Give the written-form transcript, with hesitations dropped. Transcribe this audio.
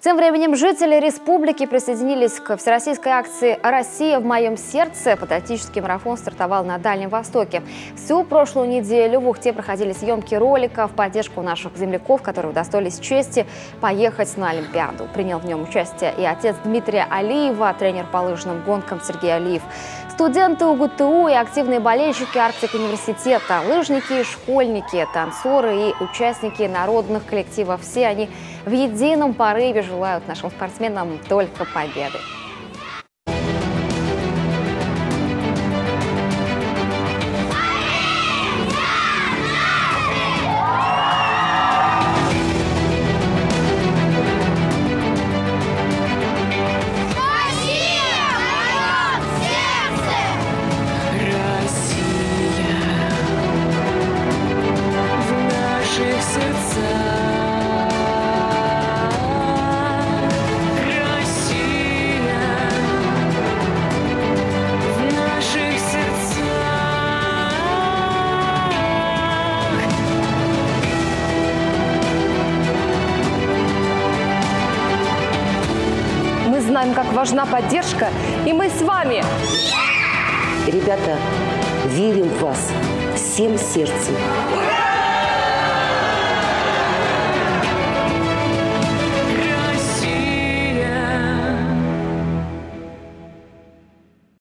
Тем временем жители республики присоединились к всероссийской акции «Россия в моем сердце». Патриотический марафон стартовал на Дальнем Востоке. Всю прошлую неделю в Ухте проходили съемки ролика в поддержку наших земляков, которые удостоились чести поехать на Олимпиаду. Принял в нем участие и отец Дмитрия Алиева, тренер по лыжным гонкам Сергей Алиев, студенты УГТУ и активные болельщики Арктик университета, лыжники и школьники, танцоры и участники народных коллективов. Все они в едином порыве желают нашим спортсменам только победы. Знаем, как важна поддержка, и мы с вами. Ребята, верим в вас всем сердцем.